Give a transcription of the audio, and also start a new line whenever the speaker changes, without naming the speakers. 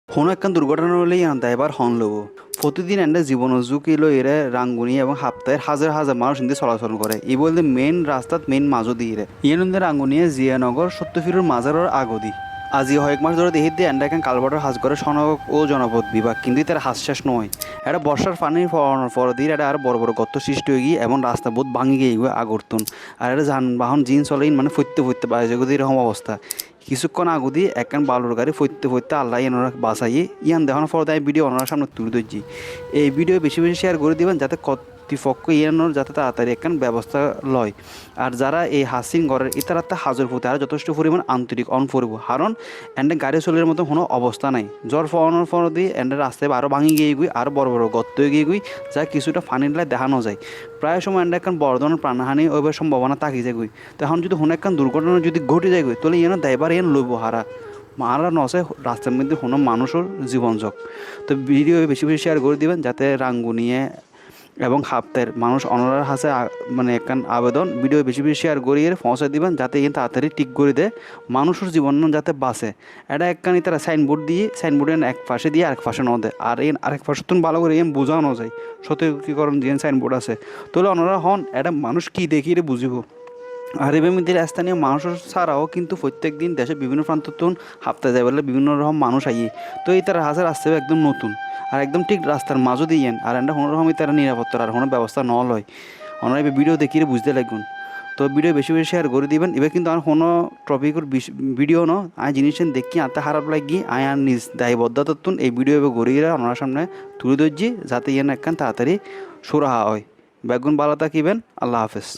কোনো একখান দুর্ঘটনা হলেই দায়ভার হন লব। প্রতিদিন এন্ডে জীবন ঝুঁকি লই এরা রাঙ্গুনি এবং হাপ্তাহের হাজার হাজার মানুষ ইন্দে চলাচল করে। ই বলতে মেইন রাস্তাত মেইন মাজো দিয়ে রে ইয়েনন্দে রাঙ্গুনিয়ে জিয়ানগর সত্যফিরুর মাজারের আগদি। আজি কয়েক মাস ধরে দেখি দিয়ে এন্ডা এখন কালভার্টের হাজ করে সনক ও জনপদ বিভাগ কিন্তু তার হাস শেষ নয়। এটা বর্ষার পানির পর দিয়ে এটা আর বড় বড় গর্ত সৃষ্টি হয়ে গিয়ে এবং রাস্তা বহুত ভাঙি গিয়ে আগরতুন। আর এটা যানবাহন জিন চলে মানে ফুটতে বাজে গদি এরকম অবস্থা। কিছুক্ষণ আগুদি একখান বালুর গাড়ি ফইতে আল্লাহ এনারা বাঁচাই ইয়ান দেখানোর পর তাই ভিডিও ওনার সামনে তুলে ধরছি। এই ভিডিও বেশি বেশি শেয়ার করে দিবেন যাতে কর্তৃপক্ষ ইয়ানোর যাতে তাড়াতাড়ি একখান ব্যবস্থা লয়। আর যারা এই হাসিং ঘরের ইতারা হাজর ফুটে আর যথেষ্ট পরিমাণ আন্তরিক অন করব কারণ এন্ডে গাড়ি চলের মতো কোনো অবস্থা নাই। জ্বর ফোয়ানোর পর দিয়ে এন্ডে রাস্তায় আরও ভাঙি গিয়ে গুই আর বড় বড় গর্ত গিয়ে গুই যা কিছুটা ফানির লাই দেখানো যায়। প্রায় সময় এন্ডে একখান বড় ধরনের প্রাণহানি ওইবার সম্ভাবনা থাকি যায় গুই। তখন যদি কোনো একখান দুর্ঘটনা যদি ঘটে যায় গুই তাহলে ইয়ানো দায়বার ইয়ান লইব হারা মারা নসে রাস্তার মধ্যে কোনো মানুষের জীবন যাক। তো ভিডিও বেশি বেশি শেয়ার করে দিবেন যাতে রাঙ্গুনিয়ে এবং হাপ্তের মানুষ অনলার হাসে মানে একখান আবেদন ভিডিও বেশি বেশি শেয়ার করিয়ে পৌঁছে দিবেন যাতে কিন্তু তাড়াতাড়ি ঠিক করে দেয় মানুষের জীবন যাতে বাঁচে। এটা একখানি তারা সাইনবোর্ড দিয়ে সাইনবোর্ডের এক পাশে দিয়ে আরেক পাশে ন দেয় আর আরেক পাশে তুমি ভালো করে বোঝানো যায় সতর্কীকরণ দিয়ে সাইনবোর্ড আছে তাহলে ওনারা হন এটা মানুষ কী দেখিয়ে বুঝিব। আর এভাবে স্থানীয় মানুষের ছাড়াও কিন্তু প্রত্যেক দিন দেশের বিভিন্ন প্রান্ত হাঁপতে যায় বলে বিভিন্ন রকম মানুষ আইয়ে। তো এই তারা হাজার আসতে হবে একদম নতুন আর একদম ঠিক রাস্তার মাঝও দিয়েন আর এটা কোনো রকমই তারা নিরাপত্তার আর কোনো ব্যবস্থা ন লয়। ওনারা এবার ভিডিও দেখিয়ে বুঝতে লাগুন। তো ভিডিও বেশি বেশি শেয়ার করে দিবেন। এবার কিন্তু আর কোনো টপিকের ভিডিও ন আয় জিনিস দেখি আনতে খারাপ লাগি আয় আর নিজ দায়বদ্ধতাতুন এই ভিডিও এবার গড়িয়ে ওনার সামনে তুলে ধরছি যাতে ইয়ে একখান তাড়াতাড়ি সুরাহা হয়। বেগুন ভালো থাকিবেন। আল্লাহ হাফেজ।